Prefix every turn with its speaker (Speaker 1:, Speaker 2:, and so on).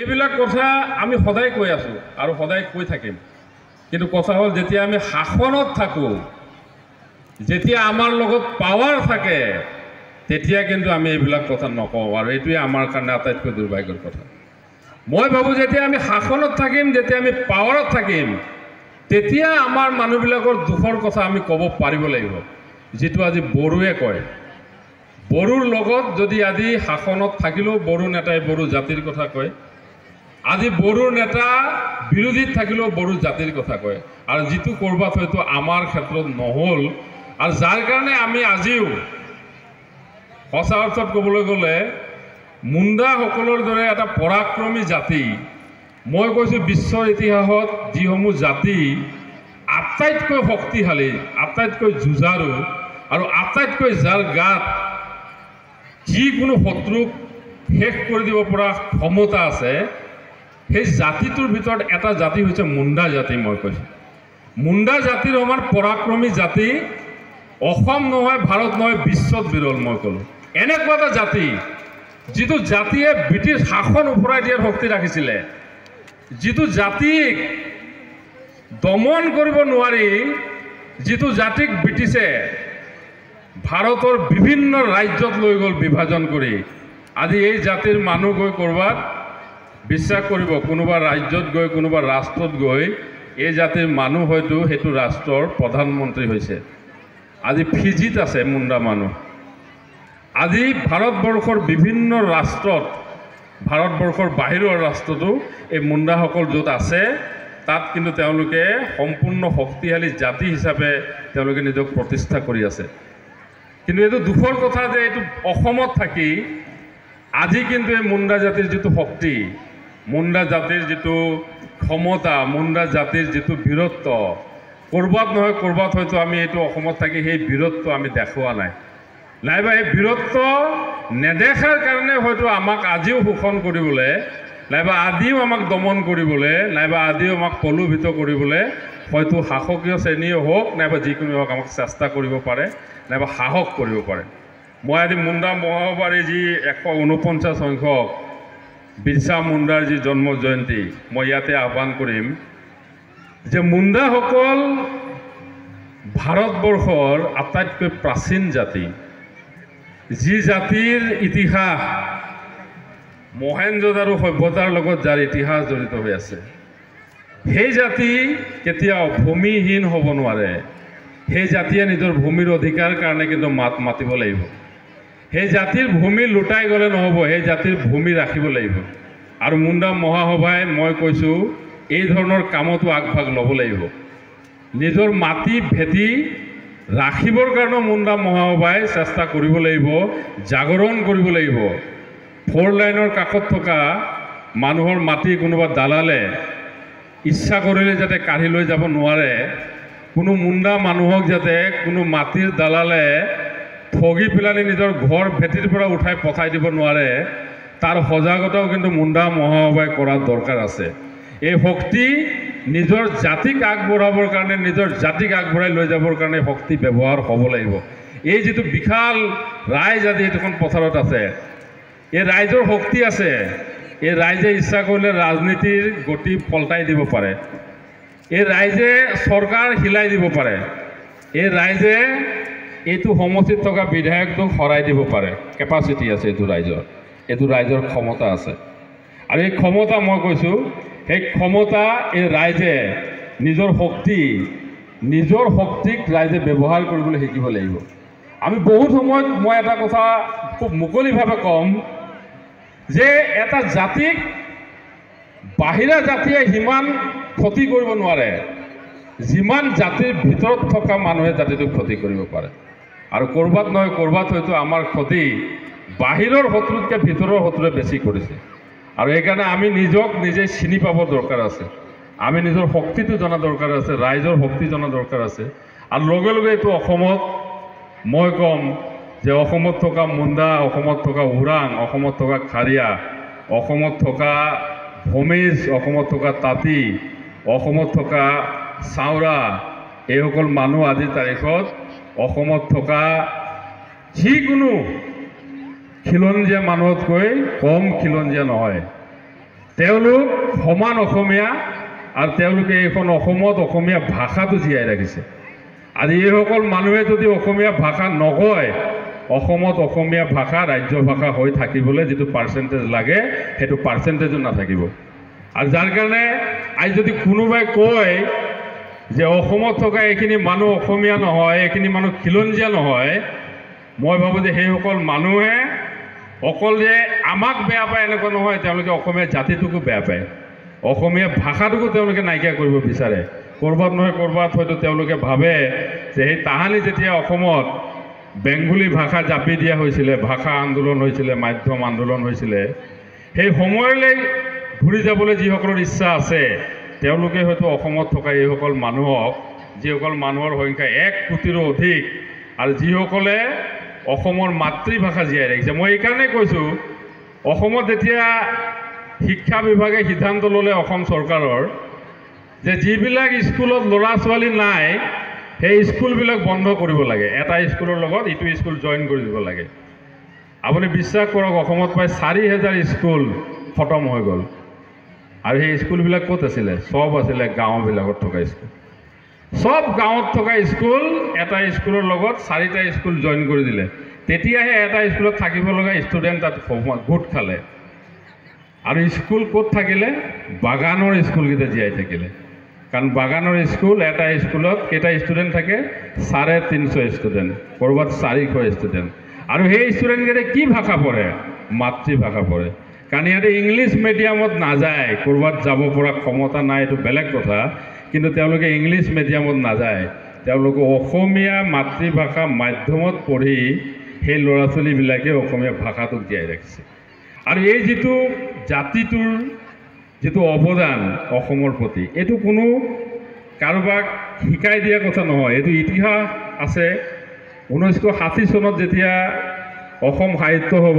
Speaker 1: এইবিলাক কথা আমি সদায় কৈ আছোঁ আৰু সদায় কৈ থাকিম। কিন্তু কথা হ'ল যেতিয়া আমি শাসনত থাকোঁ, যেতিয়া আমাৰ লগত পাৱাৰ থাকে, তেতিয়া কিন্তু আমি এইবিলাক কথা নকওঁ, আৰু এইটোৱে আমাৰ কাৰণে আটাইতকৈ দুৰ্ভাগ্যৰ কথা। মই ভাবোঁ যেতিয়া আমি শাসনত থাকিম, যেতিয়া আমি পাৱাৰত থাকিম, তেতিয়া আমাৰ মানুহবিলাকৰ দুখৰ কথা আমি ক'ব পাৰিব লাগিব, যিটো আজি বড়োৱে কয়। বড়োৰ লগত যদি আজি শাসনত থাকিলেও বড়ো নেতাই বড়ো জাতিৰ কথা কয়, আজি বড়োৰ নেতা বিৰোধীত থাকিলেও বড়ো জাতিৰ কথা কয়, আৰু যিটো ক'ৰবাত হয়তো আমাৰ ক্ষেত্ৰত নহ'ল, আৰু যাৰ কাৰণে আমি আজিও সঁচা অৰ্থত ক'বলৈ গ'লে মুণ্ডাসকলৰ দৰে এটা পৰাক্ৰমী জাতি, মই কৈছোঁ বিশ্বৰ ইতিহাসত যিসমূহ জাতি আটাইতকৈ শক্তিশালী, আটাইতকৈ যুঁজাৰু, আৰু আটাইতকৈ যাৰ গাত যিকোনো শত্ৰুক শেষ কৰি দিব পৰা ক্ষমতা আছে, সেই জাতিটোৰ ভিতৰত এটা জাতি হৈছে মুণ্ডা জাতি। মই কৈছোঁ মুণ্ডা জাতিৰ সমান পৰাক্ৰমী জাতি অসম নহয়, ভাৰত নহয়, বিশ্বত বিৰল। মই ক'লোঁ এনেকুৱা এটা জাতি, যিটো জাতিয়ে ব্ৰিটিছ শাসন উফৰাই দিয়াৰ শক্তি ৰাখিছিলে, যিটো জাতিক দমন কৰিব নোৱাৰি, যিটো জাতিক ব্ৰিটিছে ভাৰতৰ বিভিন্ন ৰাজ্যত লৈ গ'ল বিভাজন কৰি। আজি এই জাতিৰ মানুহ গৈ ক'ৰবাত বিশ্বাস কৰিব, কোনোবা ৰাজ্যত গৈ, কোনোবা ৰাষ্ট্ৰত গৈ এই জাতিৰ মানুহ হয়তো সেইটো ৰাষ্ট্ৰৰ প্ৰধানমন্ত্ৰী হৈছে। আজি ফিজিত আছে মুণ্ডা মানুহ। আজি ভাৰতবৰ্ষৰ বিভিন্ন ৰাষ্ট্ৰত, ভাৰতবৰ্ষৰ বাহিৰৰ ৰাষ্ট্ৰতো এই মুণ্ডাসকল য'ত আছে, তাত কিন্তু তেওঁলোকে সম্পূৰ্ণ শক্তিশালী জাতি হিচাপে তেওঁলোকে নিজক প্ৰতিষ্ঠা কৰি আছে। কিন্তু এইটো দুখৰ কথা যে এইটো অসমত থাকি আজি কিন্তু এই মুণ্ডা জাতিৰ যিটো শক্তি, মুণ্ডা জাতিৰ যিটো ক্ষমতা, মুণ্ডা জাতিৰ যিটো বীৰত্ব, ক'ৰবাত নহয় ক'ৰবাত হয়তো আমি এইটো অসমত থাকি সেই বীৰত্ব আমি দেখুওৱা নাই, নাইবা এই বীৰত্ব নেদেখাৰ কাৰণে হয়তো আমাক আজিও শোষণ কৰিবলৈ, নাইবা আজিও আমাক দমন কৰিবলৈ, নাইবা আজিও আমাক প্ৰলোভিত কৰিবলৈ হয়তো শাসকীয় শ্ৰেণীয়ে হওক, নাইবা যিকোনো হওক আমাক চেষ্টা কৰিব পাৰে, নাইবা সাহস কৰিব পাৰে। মই আজি মুণ্ডা মহাসভাৰ যি 149 সংখ্যক বিৰছা মুণ্ডাৰ যি জন্ম জয়ন্তী, মই ইয়াতে আহ্বান কৰিম যে মুণ্ডাসকল ভাৰতবৰ্ষৰ আটাইতকৈ প্ৰাচীন জাতি, যি জাতিৰ ইতিহাস মহেঞ্জোদাৰো সভ্যতাৰ লগত যাৰ ইতিহাস জড়িত হৈ আছে। সেই জাতি কেতিয়াও ভূমিহীন হ'ব নোৱাৰে। সেই জাতিয়ে নিজৰ ভূমিৰ অধিকাৰ কাৰণে কিন্তু মাত মাতিব লাগিব। সেই জাতিৰ ভূমি লুটাই গ'লে নহ'ব, সেই জাতিৰ ভূমি ৰাখিব লাগিব। আৰু মুণ্ডা মহাসভাই মই কৈছোঁ এই ধৰণৰ কামতো আগভাগ ল'ব লাগিব। নিজৰ মাটি ভেটি ৰাখিবৰ কাৰণেও মুণ্ডা মহাসভাই চেষ্টা কৰিব লাগিব, জাগৰণ কৰিব লাগিব। 4 লাইনৰ কাষত থকা মানুহৰ মাটি কোনোবা দালালে ইচ্ছা কৰিলে যাতে কাঢ়ি লৈ যাব নোৱাৰে, কোনো মুণ্ডা মানুহক যাতে কোনো মাটিৰ দালালে ঠগি পেলানি নিজৰ ঘৰ ভেটিৰ পৰা উঠাই পঠাই দিব নোৱাৰে, তাৰ সজাগতাও কিন্তু মুণ্ডা মহাসভাই কৰাৰ দৰকাৰ আছে। এই শক্তি নিজৰ জাতিক আগবঢ়াবৰ কাৰণে, নিজৰ জাতিক আগবঢ়াই লৈ যাবৰ কাৰণে শক্তি ব্যৱহাৰ হ'ব লাগিব। এই যিটো বিশাল ৰাইজ আজি এইখন পথাৰত আছে, এই ৰাইজৰ শক্তি আছে। এই ৰাইজে ইচ্ছা কৰিলে ৰাজনীতিৰ গতি পলটাই দিব পাৰে, এই ৰাইজে চৰকাৰ হিলাই দিব পাৰে, এই ৰাইজে এইটো সমষ্টিত থকা বিধায়কটোক হৰাই দিব পাৰে। কেপাচিটি আছে এইটো ৰাইজৰ, এইটো ৰাইজৰ ক্ষমতা আছে। আৰু এই ক্ষমতা মই কৈছোঁ, সেই ক্ষমতা এই ৰাইজে নিজৰ শক্তিক ৰাইজে ব্যৱহাৰ কৰিবলৈ শিকিব লাগিব। আমি বহুত সময়ত মই এটা কথা খুব মুকলিভাৱে ক'ম যে এটা জাতিক বাহিৰা জাতিয়ে সিমান ক্ষতি কৰিব নোৱাৰে, যিমান জাতিৰ ভিতৰত থকা মানুহে জাতিটোক ক্ষতি কৰিব পাৰে। আৰু ক'ৰবাত নহয় ক'ৰবাত হয়তো আমাৰ ক্ষতি বাহিৰৰ শত্ৰুতকৈ ভিতৰৰ শত্ৰুৱে বেছি কৰিছে। আৰু সেইকাৰণে আমি নিজক নিজে চিনি পাব দৰকাৰ আছে, আমি নিজৰ শক্তিটো জনা দৰকাৰ আছে, ৰাইজৰ শক্তি জনা দৰকাৰ আছে। আৰু লগে লগে এইটো অসমত মই ক'ম যে অসমত থকা মুণ্ডা, অসমত থকা ওৰাং, অসমত থকা খাৰিয়া, অসমত থকা ভোমিজ, অসমত থকা তাঁতী, অসমত থকা চাওৰা, এইসকল মানুহ আজিৰ তাৰিখত অসমত থকা যিকোনো খিলঞ্জীয়া মানুহতকৈ কম খিলঞ্জীয়া নহয়। তেওঁলোক সমান অসমীয়া আৰু তেওঁলোকে এইখন অসমত অসমীয়া ভাষাটো জীয়াই ৰাখিছে। আজি এইসকল মানুহে যদি অসমীয়া ভাষা নকয়, অসমত অসমীয়া ভাষা ৰাজ্য ভাষা হৈ থাকিবলৈ যিটো পাৰ্চেণ্টেজ লাগে সেইটো পাৰ্চেণ্টেজো নাথাকিব। আৰু যাৰ কাৰণে আজি যদি কোনোবাই কয় যে অসমত থকা এইখিনি মানুহ অসমীয়া নহয়, এইখিনি মানুহ খিলঞ্জীয়া নহয়, মই ভাবোঁ যে সেইসকল মানুহে অকল যে আমাক বেয়া পায় এনেকুৱা নহয়, তেওঁলোকে অসমীয়া জাতিটোকো বেয়া পায়, অসমীয়া ভাষাটোকো তেওঁলোকে নাইকিয়া কৰিব বিচাৰে। ক'ৰবাত নহয় ক'ৰবাত হয়তো তেওঁলোকে ভাবে যে সেই তাহানি যেতিয়া অসমত বেংগলী ভাষা জাপি দিয়া হৈছিলে, ভাষা আন্দোলন হৈছিলে, মাধ্যম আন্দোলন হৈছিলে, সেই সময়লৈ ঘূৰি যাবলৈ যিসকলৰ ইচ্ছা আছে, তেওঁলোকে হয়তো অসমত থকা এইসকল মানুহক, যিসকল মানুহৰ সংখ্যা 1 কোটিৰো অধিক আৰু যিসকলে অসমৰ মাতৃভাষা জীয়াই ৰাখিছে, মই এইকাৰণে কৈছোঁ, অসমত যেতিয়া শিক্ষা বিভাগে সিদ্ধান্ত ল'লে অসম চৰকাৰৰ যে যিবিলাক স্কুলত ল'ৰা ছোৱালী নাই সেই স্কুলবিলাক বন্ধ কৰিব লাগে, এটা স্কুলৰ লগত ইটো স্কুল জইন কৰি দিব লাগে। আপুনি বিশ্বাস কৰক, অসমত প্ৰায় 4,000 স্কুল খতম হৈ গ'ল। আৰু সেই স্কুলবিলাক ক'ত আছিলে? চব আছিলে গাঁওবিলাকত থকা স্কুল। সব গাঁৱত থকা স্কুল এটা স্কুলৰ লগত 4টা স্কুল জইন কৰি দিলে। তেতিয়াহে এটা স্কুলত থাকিব লগা ষ্টুডেণ্ট তাত গোট খালে। আৰু স্কুল ক'ত থাকিলে? বাগানৰ স্কুলকেইটা জীয়াই থাকিলে। কাৰণ বাগানৰ স্কুল, এটা স্কুলত কেইটা ষ্টুডেণ্ট থাকে? 350 ষ্টুডেণ্ট, ক'ৰবাত 400 ষ্টুডেণ্ট। আৰু সেই ষ্টুডেণ্টকেইটা কি ভাষা পঢ়ে? মাতৃভাষা পঢ়ে। কাৰণ ইহঁতে ইংলিছ মিডিয়ামত নাযায়, ক'ৰবাত যাব পৰা ক্ষমতা নাই, এইটো বেলেগ কথা, কিন্তু তেওঁলোকে ইংলিছ মিডিয়ামত নাযায়, তেওঁলোকে অসমীয়া মাতৃভাষা মাধ্যমত পঢ়ি সেই ল'ৰা ছোৱালীবিলাকে অসমীয়া ভাষাটোক জীয়াই ৰাখিছে। আৰু এই যিটো জাতিটোৰ যিটো অৱদান অসমৰ প্ৰতি, এইটো কোনো কাৰোবাক শিকাই দিয়া কথা নহয়, এইটো ইতিহাস আছে। 1960 চনত যেতিয়া অসম সাহিত্য সভা